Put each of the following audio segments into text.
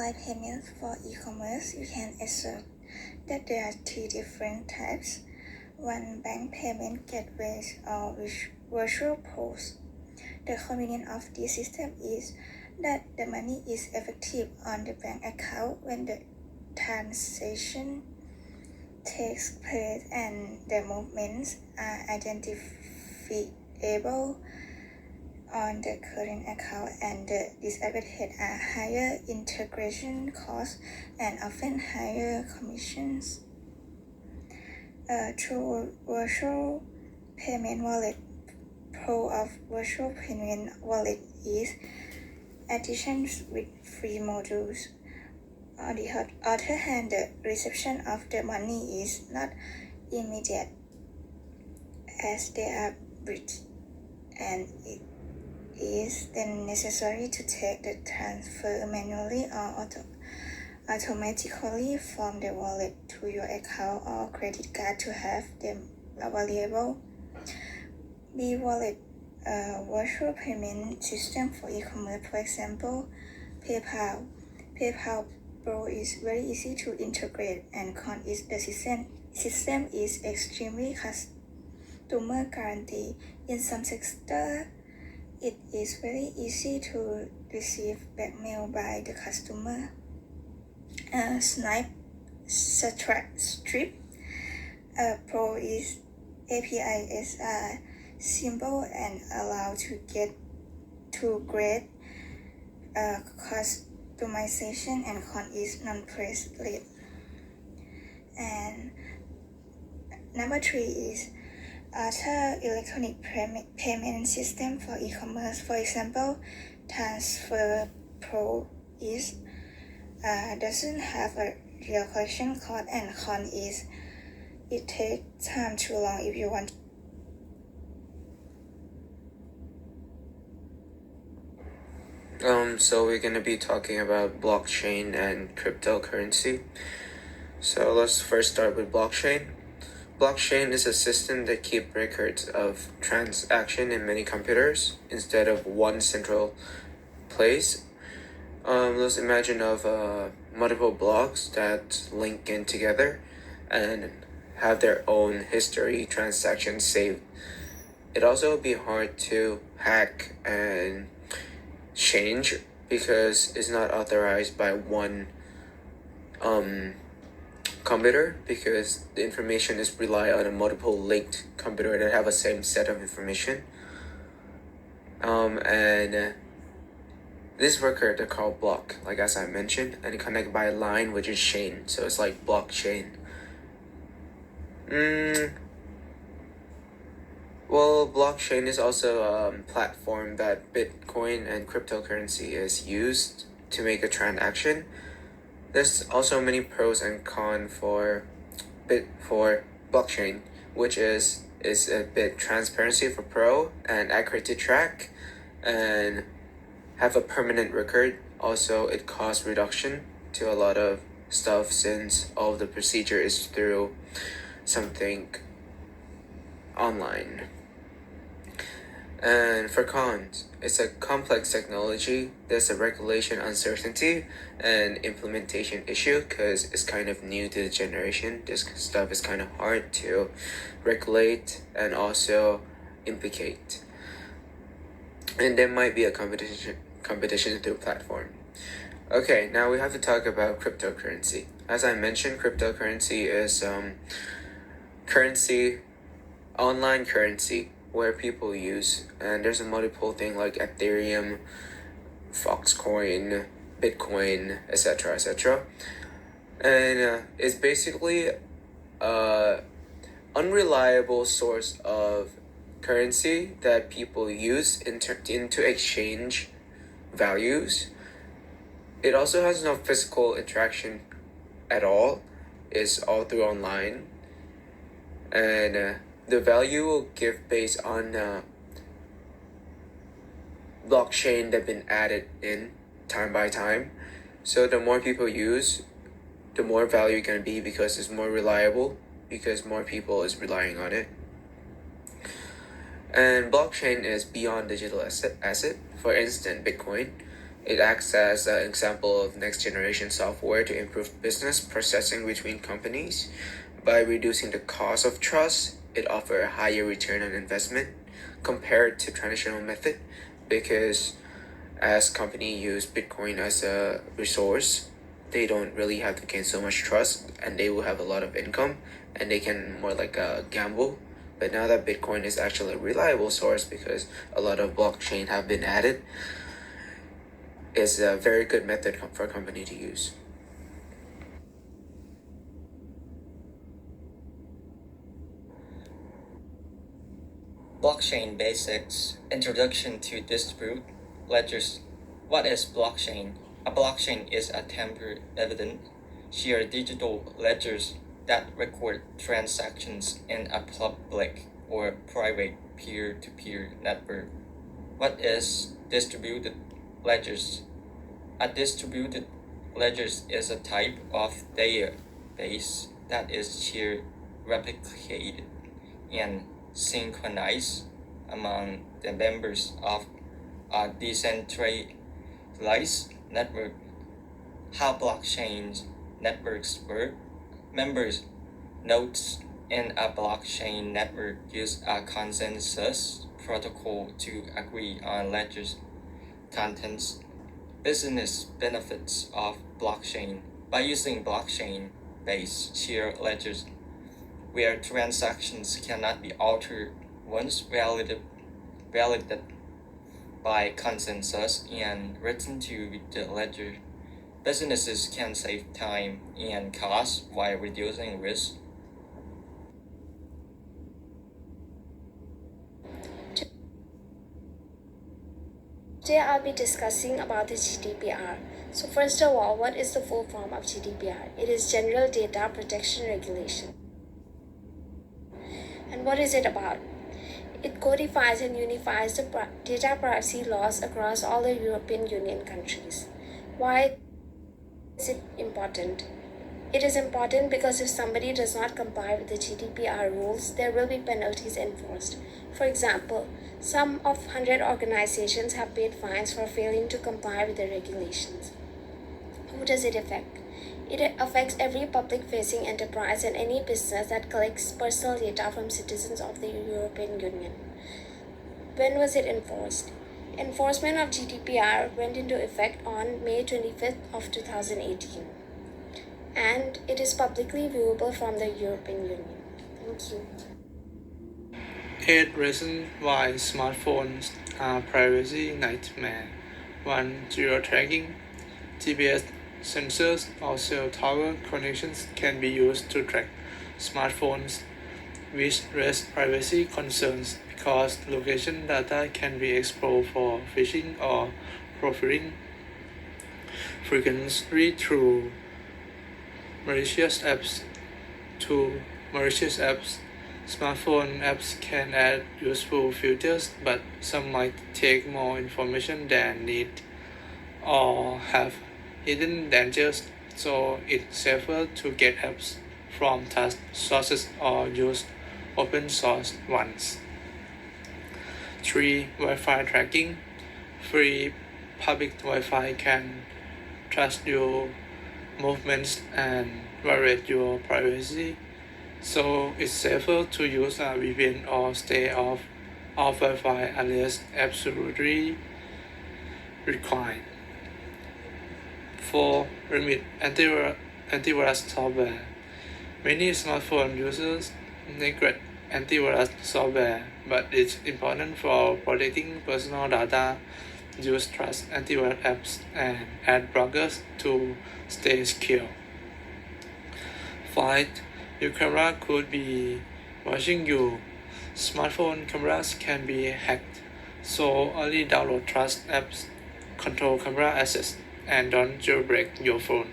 By payments for e-commerce, you can assert that there are three different types. One, bank payment gateways or virtual POS. The convenience of this system is that the money is effective on the bank account when the transaction takes place and the movements are identifiable on the current account, and the disadvantages are higher integration costs and often higher commissions. Through virtual payment wallet, pro of virtual payment wallet is additions with free modules. On the other hand, the reception of the money is not immediate as they are bridged, and it is then necessary to take the transfer manually or automatically from the wallet to your account or credit card to have them available. B-Wallet, a virtual payment system for e-commerce, for example, PayPal. PayPal Pro is very easy to integrate, and con is the system is extremely customer guarantee. In some sectors, it is very easy to receive blackmail by the customer. Snipe Strip Pro is APIs are simple and allow to get to great customization, and con is non-press lead. And number 3 is other electronic payment system for e-commerce. For example, Transfer Pro is doesn't have a real collection cost, and con is it takes time too long if you want. So we're going to be talking about blockchain and cryptocurrency. So let's first start with blockchain. Blockchain is a system that keeps records of transaction in many computers instead of one central place. Let's imagine of multiple blocks that link in together and have their own history transactions saved. It also would be hard to hack and change because it's not authorized by one computer, because the information is rely on a multiple linked computer that have a same set of information. And this record are called block, like as I mentioned, and connected by a line which is chain, so it's like blockchain. Well, blockchain is also a platform that Bitcoin and cryptocurrency is used to make a transaction. There's also many pros and cons for blockchain, which is a bit transparency for pro and accurate to track and have a permanent record. Also, it costs reduction to a lot of stuff since all of the procedure is through something online. And for cons, it's a complex technology. There's a regulation uncertainty and implementation issue because it's kind of new to the generation. This stuff is kind of hard to regulate and also implicate. And there might be a competition through platform. Okay, now we have to talk about cryptocurrency. As I mentioned, cryptocurrency is online currency where people use, and there's a multiple thing like Ethereum, Foxcoin, Bitcoin, etc. And it's basically a unreliable source of currency that people use into exchange values. It also has no physical interaction at all. It's all through online, and the value will give based on blockchain that been added in time by time. So the more people use, the more value it's gonna be because it's more reliable, because more people is relying on it. And blockchain is beyond digital asset. For instance, Bitcoin. It acts as an example of next generation software to improve business processing between companies. By reducing the cost of trust, it offers a higher return on investment compared to traditional method because as company use Bitcoin as a resource, they don't really have to gain so much trust and they will have a lot of income and they can more like gamble. But now that Bitcoin is actually a reliable source because a lot of blockchain have been added, is a very good method for a company to use. Blockchain Basics Introduction to Distributed Ledgers. What is blockchain? A blockchain is a tamper evident, shared digital ledgers that record transactions in a public or private peer-to-peer network. What is distributed ledgers? A distributed ledgers is a type of database that is shared, replicated, and synchronized among the members of a decentralized network. How blockchain networks work? Members, nodes in a blockchain network use a consensus protocol to agree on ledger's contents. Business benefits of blockchain. By using blockchain-based shared ledgers, where transactions cannot be altered once validated by consensus and written to the ledger, businesses can save time and cost while reducing risk. Today I'll be discussing about the GDPR. So first of all, what is the full form of GDPR? It is General Data Protection Regulation. And what is it about? It codifies and unifies the data privacy laws across all the European Union countries. Why is it important? It is important because if somebody does not comply with the GDPR rules, there will be penalties enforced. For example, some of 100 organizations have paid fines for failing to comply with the regulations. Who does it affect? It affects every public-facing enterprise and any business that collects personal data from citizens of the European Union. When was it enforced? Enforcement of GDPR went into effect on May 25th of 2018. And it is publicly viewable from the European Union. Thank you. 8 reasons why smartphones are privacy nightmare. 1. Geo-tracking. GPS sensors or cell tower connections can be used to track smartphones, which raise privacy concerns because location data can be exploited for phishing or profiling. Frequently through malicious apps. 2. Malicious apps. Smartphone apps can add useful features, but some might take more information than need or have hidden dangers, so it's safer to get apps from trusted sources or use open source ones. 3. Wi-Fi tracking. Free public Wi-Fi can track your movements and violate your privacy, so it's safer to use a VPN or stay off Wi-Fi unless absolutely required. 4. Limit antivirus software. Many smartphone users neglect antivirus software, but it's important for protecting personal data. Use trust antivirus apps and ad blockers to stay secure. 5. Your camera could be watching you. Smartphone cameras can be hacked, so only download trust apps, control camera access, and don't jailbreak your phone.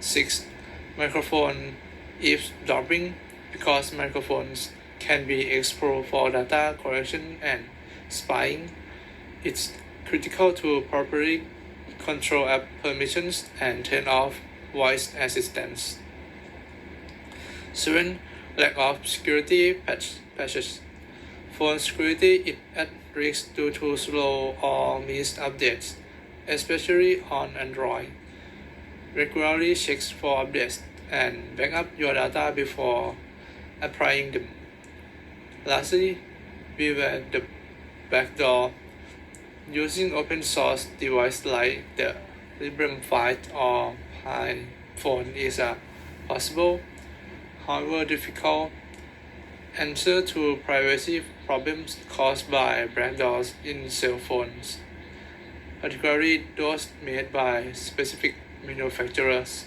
6. Microphone eavesdropping. Because microphones can be explored for data collection and spying, it's critical to properly control app permissions and turn off voice assistance. 7. Lack of security patches. Phone security is at risk due to slow or missed updates, especially on Android. Regularly check for updates and back up your data before applying them. Lastly, beware the backdoor. Using open source devices like the Librem 5 or iPhone is a possible, however difficult, answer to privacy problems caused by backdoors in cell phones, particularly those made by specific manufacturers.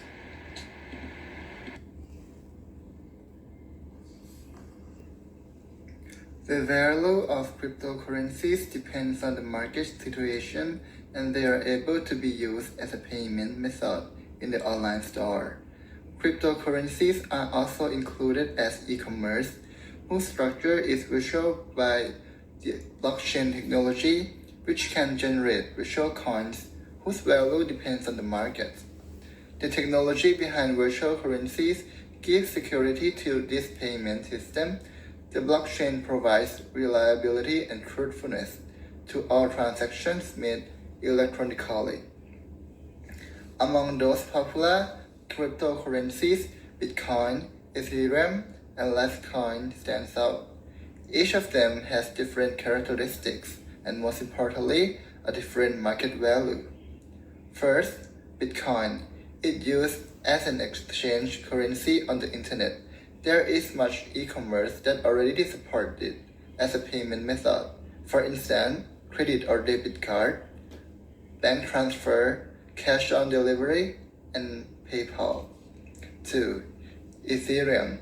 The value of cryptocurrencies depends on the market situation, and they are able to be used as a payment method in the online store. Cryptocurrencies are also included as e-commerce, whose structure is virtual by the blockchain technology, which can generate virtual coins whose value depends on the market. The technology behind virtual currencies gives security to this payment system. The blockchain provides reliability and truthfulness to all transactions made electronically. Among those popular cryptocurrencies, Bitcoin, Ethereum, and Litecoin stands out. Each of them has different characteristics and, most importantly, a different market value. First, Bitcoin is used as an exchange currency on the internet. There is much e-commerce that already supports it as a payment method. For instance, credit or debit card, bank transfer, cash on delivery, and PayPal. 2. Ethereum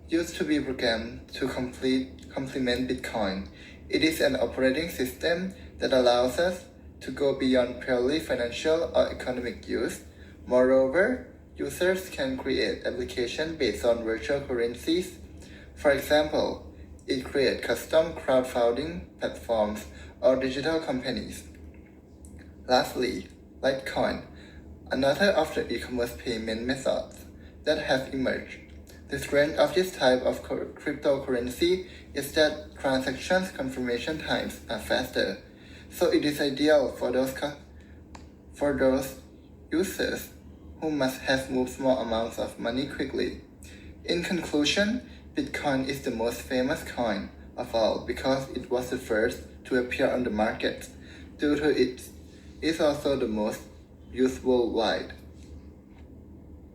used to be programmed to complement Bitcoin. It is an operating system that allows us to go beyond purely financial or economic use. Moreover, users can create applications based on virtual currencies. For example, it creates custom crowdfunding platforms or digital companies. Lastly, Litecoin, another of the e-commerce payment methods that have emerged. The strength of this type of cryptocurrency is that transaction confirmation times are faster, so it is ideal for those users who must have moved small amounts of money quickly. In conclusion, Bitcoin is the most famous coin of all because it was the first to appear on the market. Due to it is also the most used worldwide.